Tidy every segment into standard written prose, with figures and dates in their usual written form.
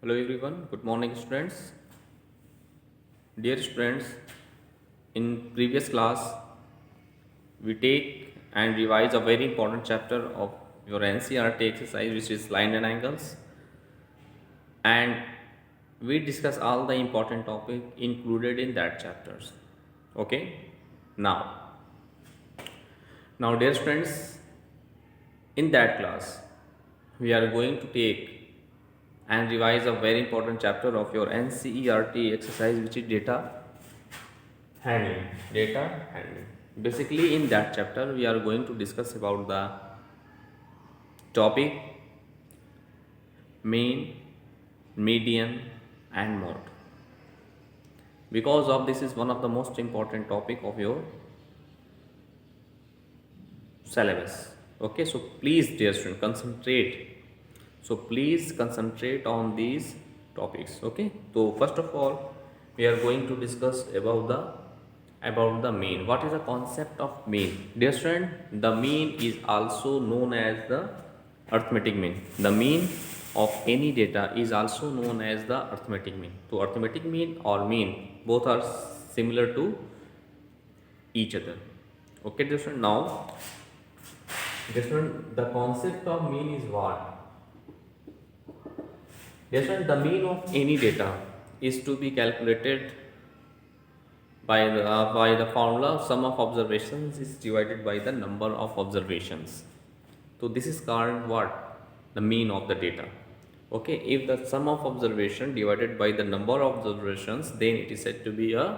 Hello everyone, good morning students. Dear students, in previous class we take and revise a very important chapter of your NCERT exercise which is line and angles, and we discuss all the important topic included in that chapters. Okay? Now, now dear students, in that class we are going to take and revise a very important chapter of your NCERT exercise which is data handling. Basically in that chapter we are going to discuss about the topic mean, median and mode. Because of this is one of the most important topic of your syllabus. Okay, so please dear student concentrate on these topics. Okay, so first of all we are going to discuss about the mean. What is the concept of mean? Dear student, the mean is also known as the arithmetic mean. The mean of any data is also known as the arithmetic mean. So arithmetic mean or mean both are similar to each other. Okay, dear student, now dear student, the concept of mean is what? Dear student, the mean of any data is to be calculated by the formula sum of observations is divided by the number of observations. So this is called what? The mean of the data. Okay, if the sum of observation divided by the number of observations, then it is said to be a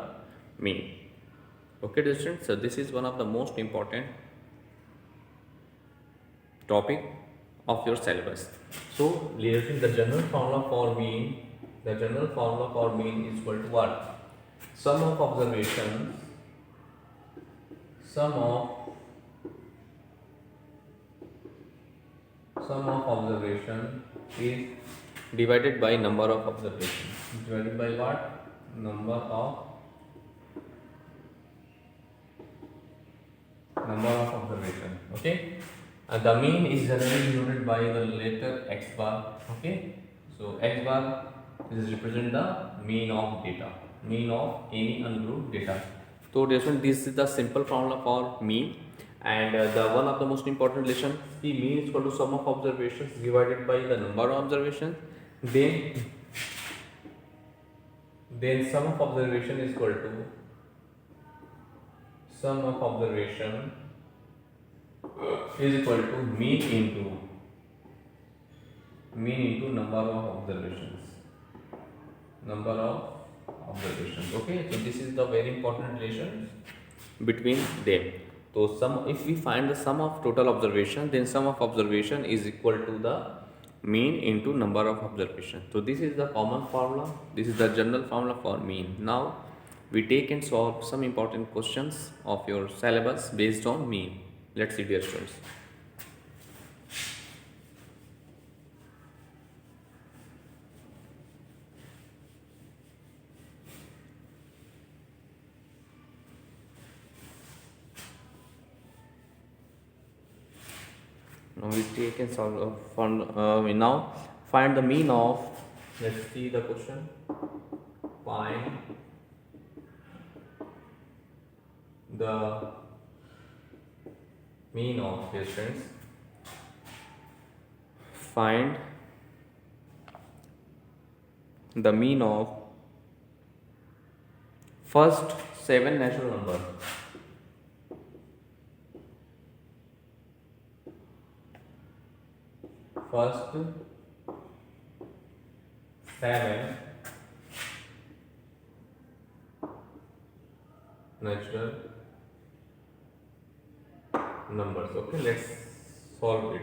mean. Okay, dear students, so this is one of the most important topic of your syllabus. So the general formula for mean, is equal to what? Sum of observations, sum of sum of observation is divided by number of observations. Divided by what? Number of observation. Okay, and the mean is generally denoted by the letter x bar. Okay, so x bar is represent the mean of data, mean of any ungrouped data. So this is the simple formula for mean, and the one of the most important relation, the mean is equal to sum of observations divided by the number of observations. Then sum of observation is equal to sum of observation is equal to mean into number of observations. Okay, so this is the very important relation between them. So if we find the sum of total observation, then sum of observation is equal to the mean into number of observation. So this is the common formula, this is the general formula for mean. Now we take and solve some important questions of your syllabus based on mean. Let's see, dear students. Now we take and solve we now find the mean of, let's see the question. Find the mean of, dear students, find the mean of first 7 natural numbers. First 7 natural numbers. Okay, let's solve it.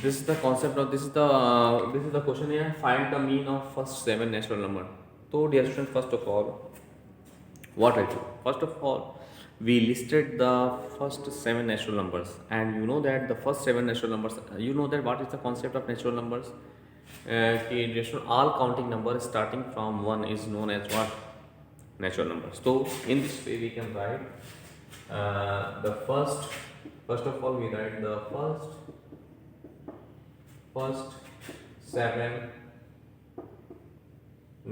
This is the concept of this is the question here. Find the mean of first 7 natural number. So dear students, first of all, what I do? First of all, we listed the first 7 natural numbers, and you know that the first 7 natural numbers. You know that what is the concept of natural numbers? All counting numbers starting from 1 is known as what? Natural numbers. So in this way we can write the first. First of all, we write the first seven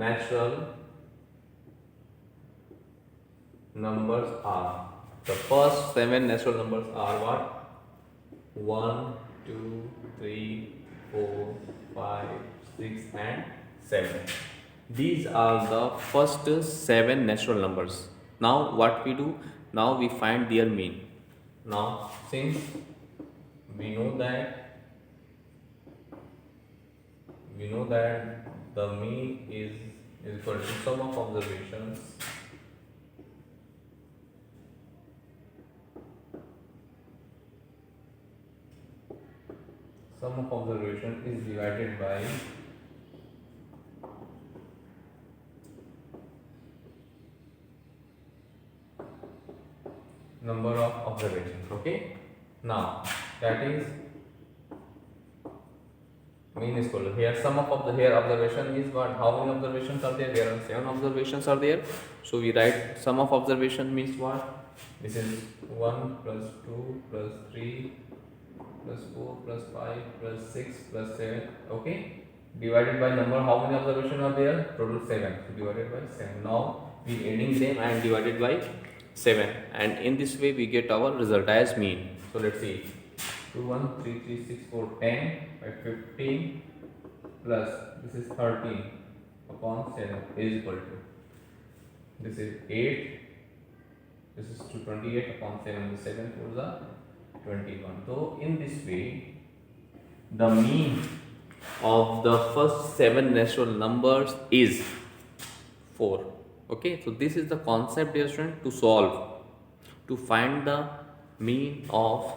natural numbers are. The first seven natural numbers are what? 1, 2, 3, 4, 5, 6 and 7. These are the first seven natural numbers. Now what we do? Now we find their mean. Now since we know that the mean is equal to sum of observations is divided by number of observations. Okay, now that is mean is equal to, here sum of the here observation is what? How many observations are there? There are 7 observations are there. So we write sum of observation means what? This is 1 plus 2 plus 3 plus 4 plus 5 plus 6 plus 7. Okay, divided by number. How many observations are there? Total 7. So divided by 7. Now we adding them and divided by 7, and in this way we get our result as mean. So let's see, 2 1 3 3 6 4 10 by 15 plus this is 13 upon 7 is equal to, this is 8, this is 28 upon 7, the 7 for the 21. So in this way the mean of the first 7 natural numbers is 4. Okay, so this is the concept, dear student, to solve, to find the mean of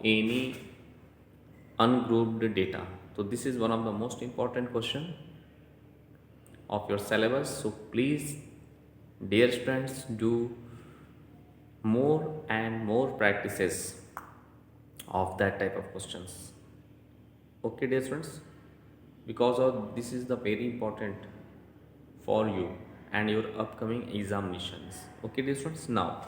any ungrouped data. So this is one of the most important question of your syllabus. So please, dear students, do more and more practices of that type of questions. Okay, dear students, because of this is the very important for you and your upcoming examinations. Okay, dear students, now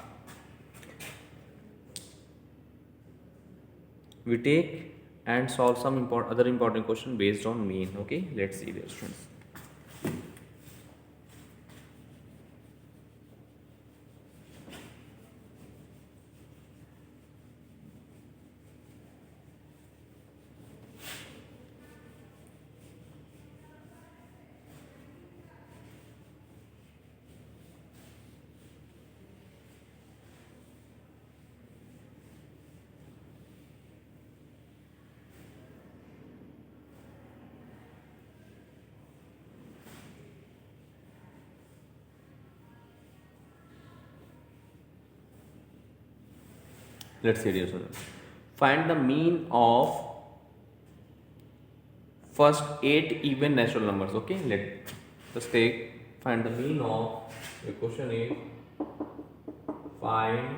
we take and solve some other important question based on mean. Okay, let's see, dear students. Let's see, dear students. Find the mean of first 8 even natural numbers. Okay, let's take find the mean of, the question is find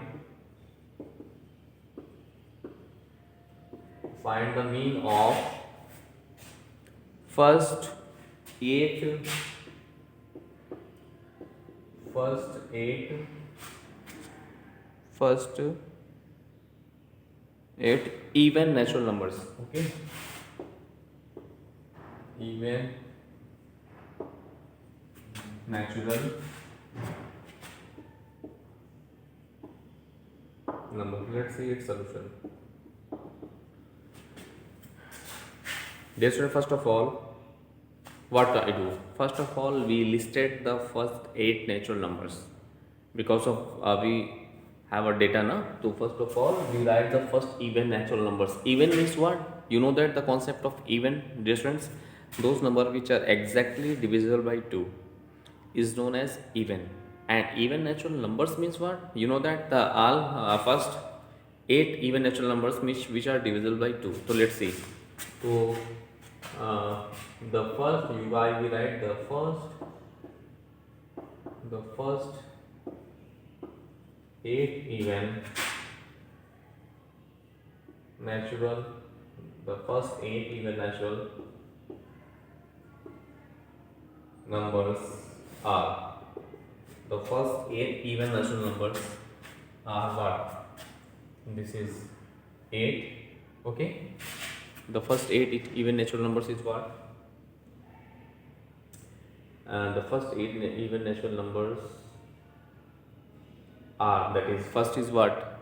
the mean of first 8 even natural numbers. Okay, even natural number. Let's see its solution. Dear student, first of all, what I do? First of all, we listed the first 8 natural numbers because of we have our data now. So first of all, we write the first even natural numbers. Even means what? You know that the concept of even, dear students, those numbers which are exactly divisible by 2 is known as even. And even natural numbers means what? You know that the all first 8 even natural numbers which are divisible by 2. So let's see. So the first we write the first 8 even natural, the first 8 even natural numbers are, the first 8 even natural numbers are what? This is 8. Okay, The first eight even natural numbers is what? And the first eight even natural numbers are, that is, first is what?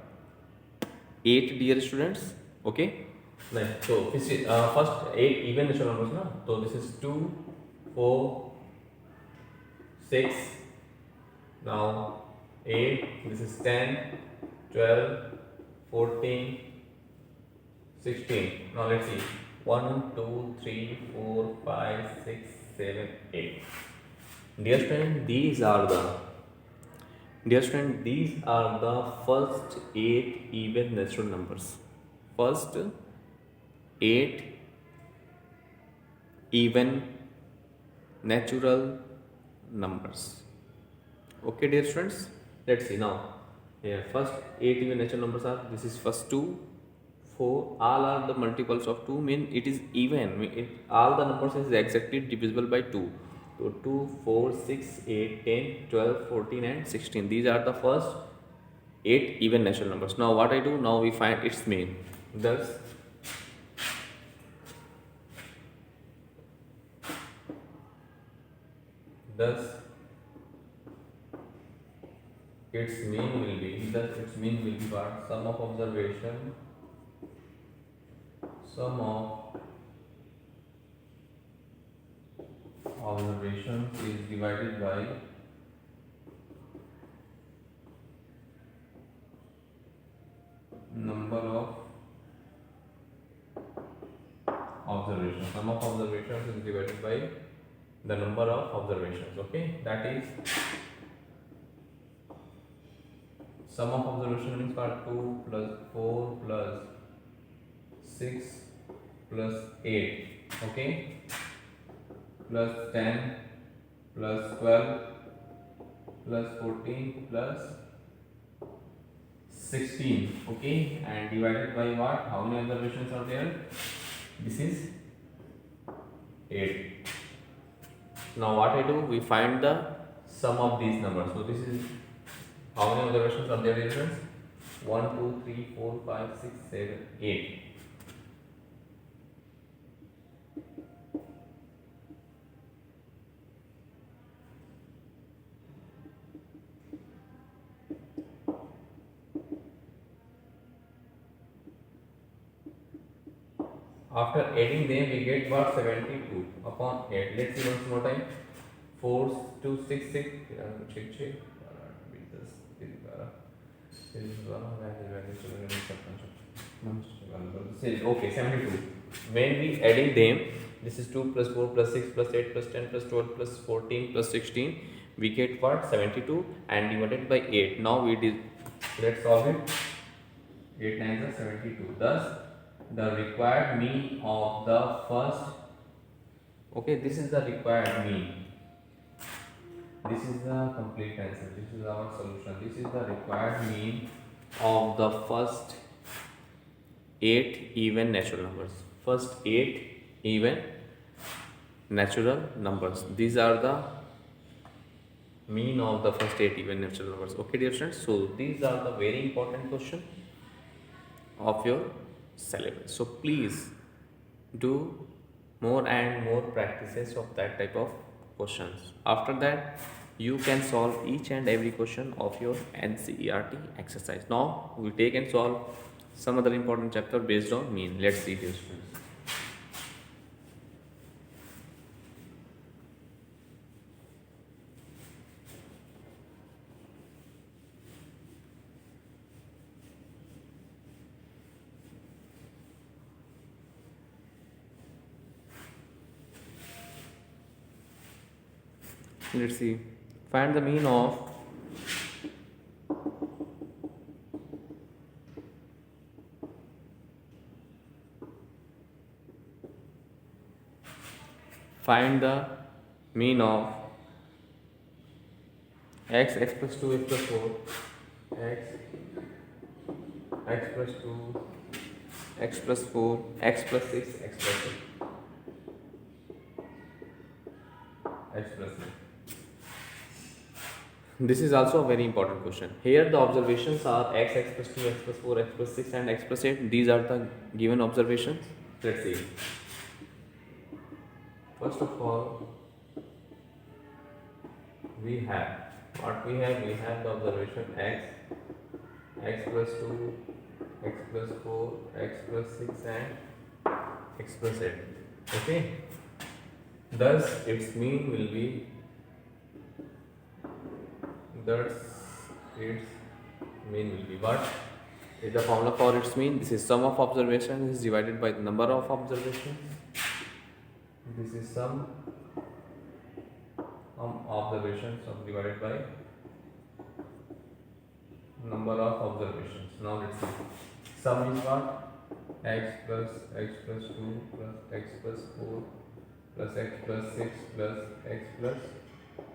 8, dear students. Okay. Nice. So this is first 8 even natural numbers, na? So this is 2, 4, 6. Now 8. This is 10, 12, 14, 16. Now let's see. 1, 2, 3, 4, 5, 6, 7, 8. Dear student, these are the first 8 even natural numbers. First 8 even natural numbers. Okay, dear students, let's see now. Here, first 8 even natural numbers are, this is first 2, 4, all are the multiples of 2, mean it is even, all the numbers is exactly divisible by 2. So 2, 4, 6, 8, 10, 12, 14 and 16. These are the first 8 even natural numbers. Now what I do, now we find its mean. Thus its mean will be what? Sum of observations is divided by number of observations. Sum of observations is divided by the number of observations. Okay, that is, sum of observation means what? 2 plus 4 plus 6 plus 8. Okay, plus 10 plus 12 plus 14 plus 16. Okay, and divided by what? How many observations are there? This is 8. Now what I do, we find the sum of these numbers. So this is, how many observations are there, dear friends? 1, 2, 3, 4, 5, 6, 7, 8. After adding them, we get what? 72 upon 8. Let's see once more time. 4, 2, 6, 6. Check. Okay, 72. When we adding them, this is 2 plus 4 plus 6 plus 8 plus 10 plus 12 plus 14 plus 16. We get what? 72 and divided by 8. Now we did. Let's solve it. 8 9 is 72. Thus, the required mean of the first. Okay, this is the required mean. This is the complete answer. This is our solution. This is the required mean of the first 8 even natural numbers. First 8 even natural numbers. These are the mean of the first 8 even natural numbers. Okay, dear friends. So these are the very important question of your syllabus. So please do more and more practices of that type of questions. After that, you can solve each and every question of your NCERT exercise. Now we take and solve some other important chapter based on mean. Let's see this. Let's see. Find the mean of x plus 2 x plus 4 x plus 2 x plus 4 x plus 6 x plus 8 x plus 8. This is also a very important question. Here the observations are x plus 2 x plus 4 x plus 6 and x plus 8. These are the given observations. Let's see. First of all, we have we have the observation x plus 2, x plus 4, x plus 6 and x plus 8. Okay. Thus its mean will be what? Is the formula for its mean? This is sum of observations is divided by the number of observations. This is sum observations divided by number of observations. Now let's see. Sum is what? X plus 2 plus x plus 4 plus x plus 6 plus x plus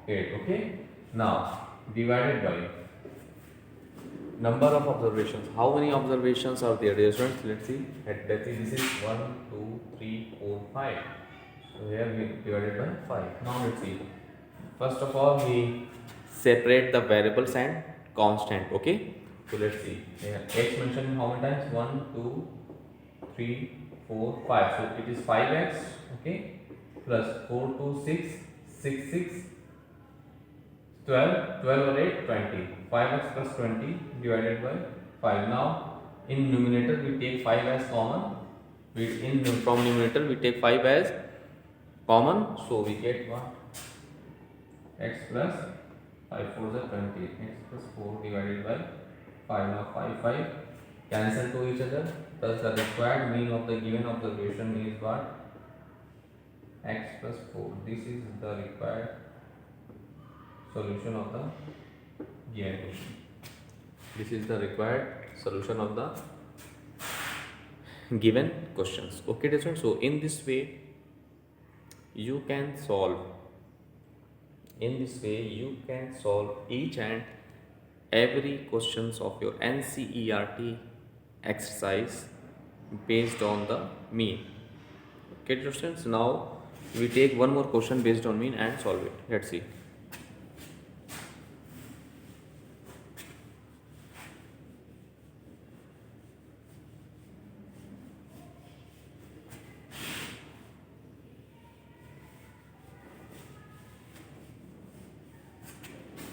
8. Okay. Now divided by number of observations. How many observations are there, dear students? Let's see. This is 1, 2, 3, 4, 5. So here we divided by 5. Now let's see. First of all, we separate the variables and constant. Okay. So let's see. Here x mentioned how many times? 1, 2, 3, 4, 5. So it is 5x. Okay. Plus 4, 2, 6, 6, 6. 12 or 8, 20. 5x plus 20 divided by 5. Now in numerator we take 5 as common. From numerator we take 5 as common. So we get what? X plus 5 4 is 20. X plus 4 divided by 5. Now 5 cancel to each other. Thus the required mean of the given observation is what? X plus 4. This is the required solution of the given question. This is the required solution of the given questions. Okay, dear students. So in this way you can solve. Each and every questions of your NCERT exercise based on the mean. Okay, dear students. Now we take one more question based on mean and solve it. Let's see.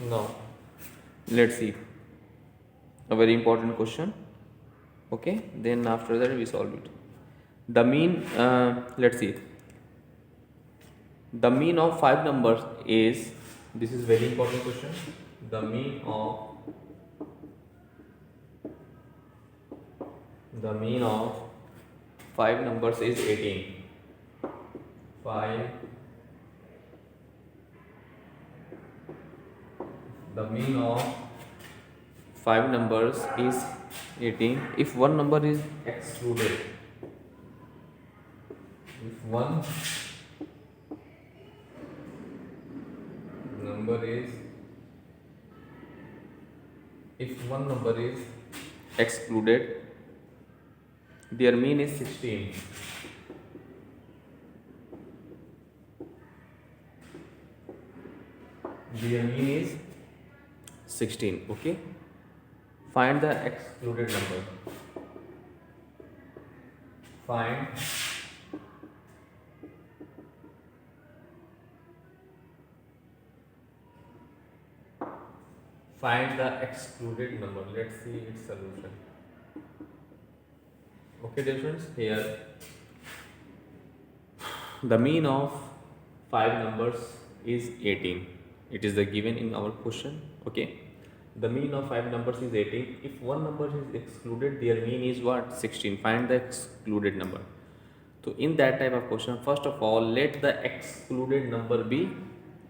Now let's see a very important question. Okay, then after that we solve it. The mean, let's see, the mean of 5 numbers is, this is very important question. The mean of 5 numbers is 18. 5. The mean of 5 numbers is 18 if one number is excluded. If one number is excluded, their mean is 16. Their mean is 16. Okay. Find the excluded number. Find the excluded number. Let's see its solution. Okay, dear friends, here the mean of 5 numbers is 18. It is the given in our question. Okay, the mean of 5 numbers is 18. If one number is excluded, their mean is what? 16. Find the excluded number. So in that type of question, first of all, let the excluded number be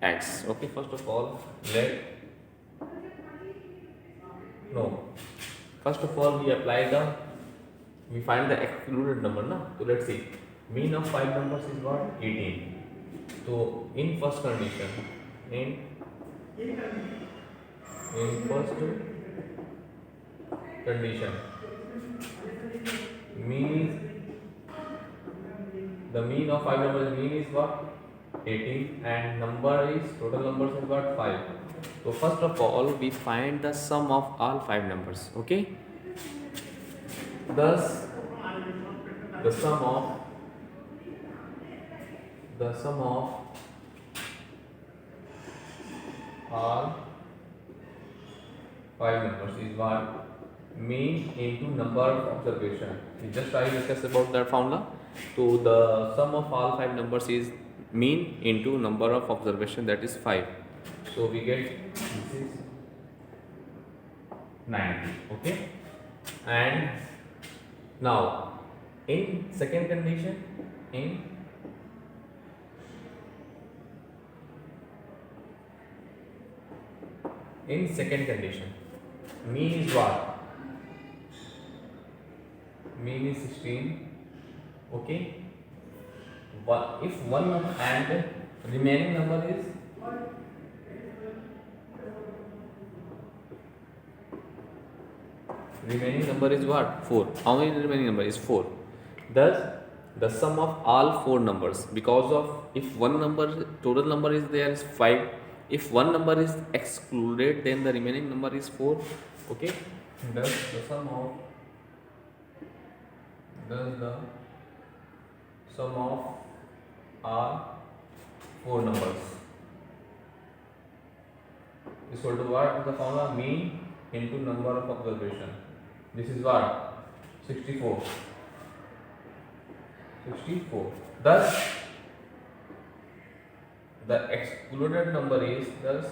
x. Okay, first of all, we find the excluded number. No? So let's see. Mean of 5 numbers is what? 18. So in first condition, in first condition, the mean of 5 numbers, mean is what? 18, and total numbers is what? 5. So first of all, we find the sum of all 5 numbers. Okay. Thus, the sum of the sum of all five numbers is what? Mean into number of observation. We just I discussed about that formula. So the sum of all five numbers is mean into number of observation, that is 5. So we get this is 90. Okay. And now in second condition, in second condition, mean is what? Mean is 16. Okay. If one and remaining number is what? 4. How many remaining number is 4? Thus the sum of all four numbers, because of if one number total number is there is 5, if one number is excluded then the remaining number is 4. Okay. Thus the sum of all four numbers is equal to what? The formula mean into number of observation. This is what? 64. Thus the excluded number is the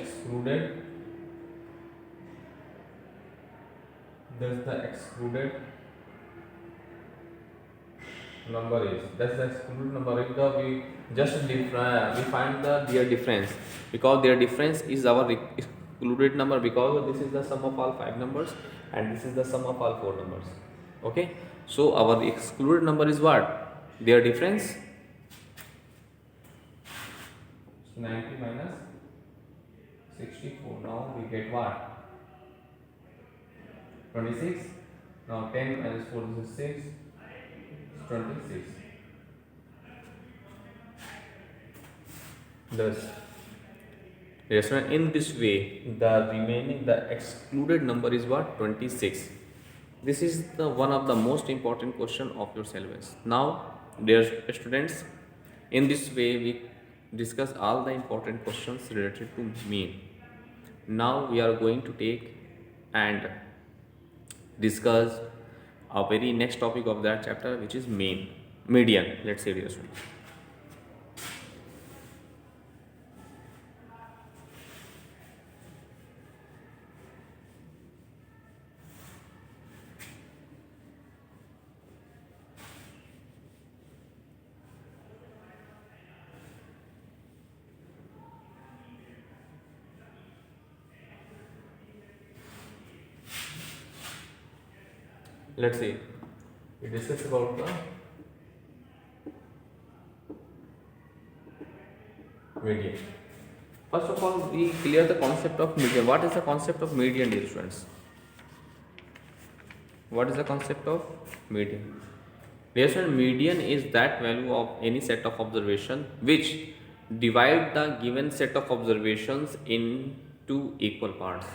excluded number is the we just we find their difference, because their difference is our excluded number, because this is the sum of all five numbers and this is the sum of all four numbers. Okay, so our excluded number is what? Their difference. 90 minus 64. Now we get what? 26. Now 10 minus 4 is 6. 26. Thus, yes, in this way, the excluded number is what? 26. This is the one of the most important question of your syllabus. Now, dear students, in this way we discuss all the important questions related to mean. Now we are going to take and discuss our very next topic of that chapter, which is median. Let's say, dear students. Let's see, we discuss about the median. First of all, we clear the concept of median. What is the concept of median, dear students? What is the concept of median? Dear students, median is that value of any set of observation which divide the given set of observations into equal parts.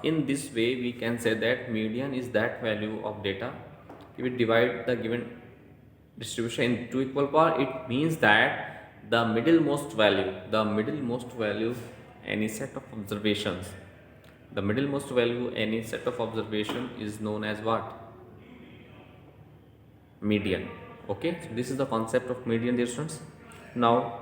In this way, we can say that median is that value of data. If we divide the given distribution in two equal parts, it means that the middlemost value, any set of observations, is known as what? Median. Okay, so this is the concept of median, dear students. Now,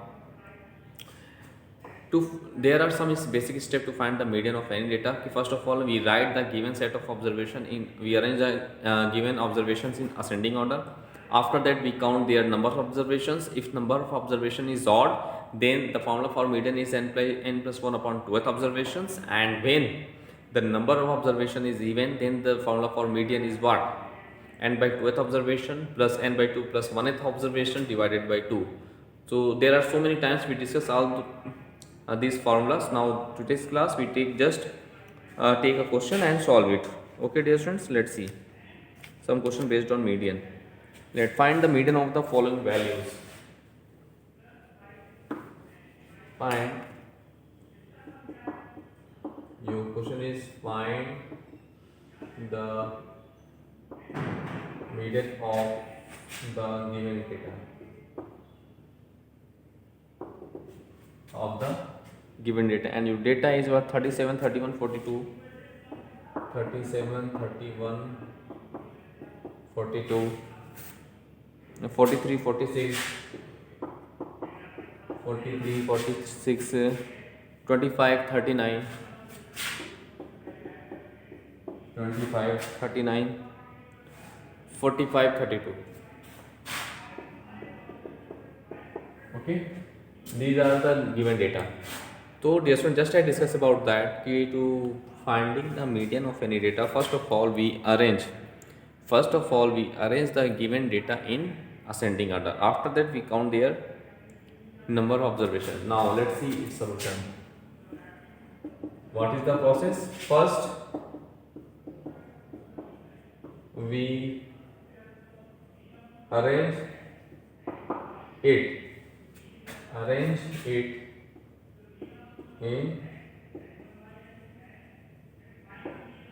there are some basic steps to find the median of any data. First of all, we write the given set of observation we arrange the given observations in ascending order. After that, we count their number of observations. If number of observation is odd, then the formula for median is n plus 1 upon 2th observations, and when the number of observation is even, then the formula for median is what? N by 2th observation plus n by 2 plus 1th observation divided by 2. So there are so many times we discuss all these formulas. Now today's class we take a question and solve it. Okay, dear students, let's see some question based on median. Let's find the median of the following values. Find, your question is find the median of the given data and your data is what? 37, 31, 42, 37, 31, 42, 43, 46, 43, 46, 25, 39, 25, 39, 45, 32. Okay, these are the given data. So dear students, just I discuss about that to finding the median of any data. First of all we arrange the given data in ascending order. After that we count their number of observations. Now let's see its solution. What is the process? First we arrange it in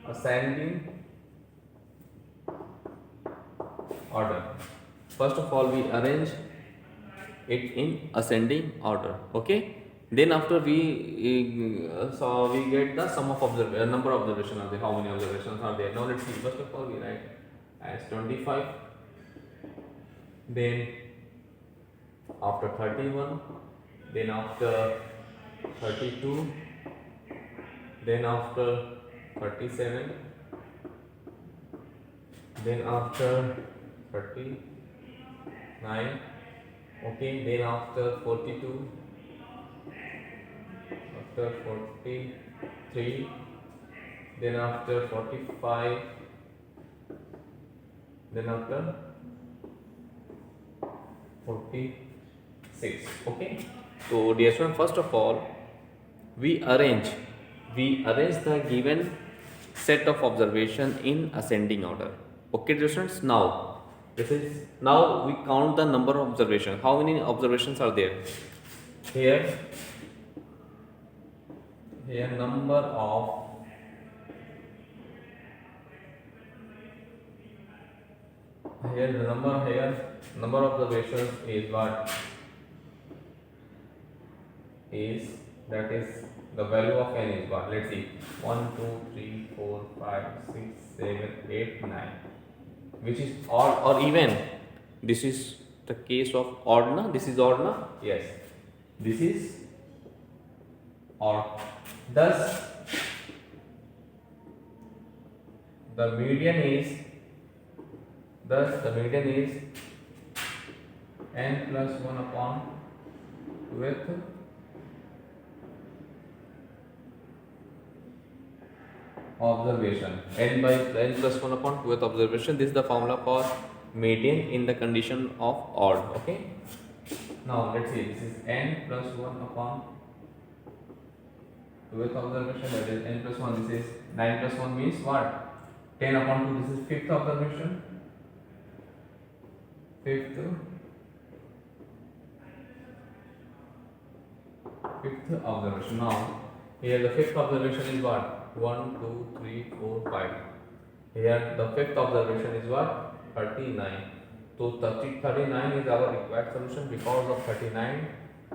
ascending order. First of all we arrange it in ascending order. Okay, then after we get the sum of number of observations are there, how many observations are there. Now let's see. First of all we write as 25, then after 31, then after 32, then after 37, then after 39, okay, then after 42, after 43, then after 45, then after 46. Okay, so dear student, first of all we arrange the given set of observation in ascending order. Okay dear students, now we count the number of observations. How many observations are there? Here number of number of observations is what? Is that is the value of n is what? Let's see, 1, 2, 3, 4, 5, 6, 7, 8, 9. Which is odd or even? This is the case of odd, na? This is odd, na? Yes, this is odd. Thus the median is n plus 1 upon with observation. N plus 1 upon with observation. This is the formula for median in the condition of odd. Okay, now let's see, this is n plus 1 upon with observation, that is n plus 1. This is 9 plus 1 means what? 10 upon 2. This is fifth observation. Fifth observation. Now here the fifth observation is what? 1, 2, 3, 4, 5. Here the fifth observation is what? 39. So 39 is our required solution, because of 39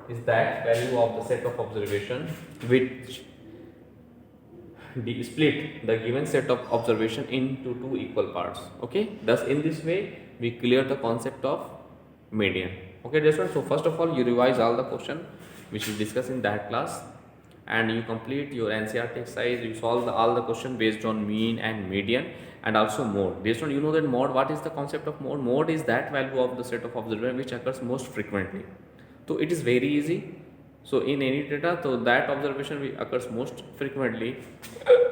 is that value of the set of observation which split the given set of observation into two equal parts. Okay, thus in this way we clear the concept of median. Okay dear students, so first of all you revise all the question which is discussed in that class, and you complete your NCERT exercise. You solve all the question based on mean and median, and also mode. Based on, you know that mode, what is the concept of mode? Mode is that value of the set of observation which occurs most frequently. So it is very easy. So in any data, so that observation which occurs most frequently,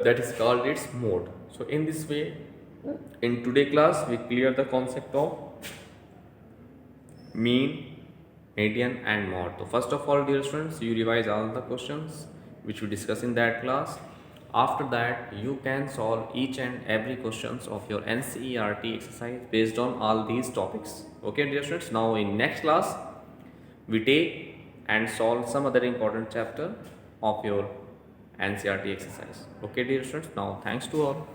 that is called its mode. So in this way, in today class we clear the concept of mean, median and mode. So first of all dear students, you revise all the questions which we discuss in that class. After that you can solve each and every questions of your NCERT exercise based on all these topics. Okay dear students, now in next class we take and solve some other important chapter of your NCERT exercise. Okay dear students, now thanks to all.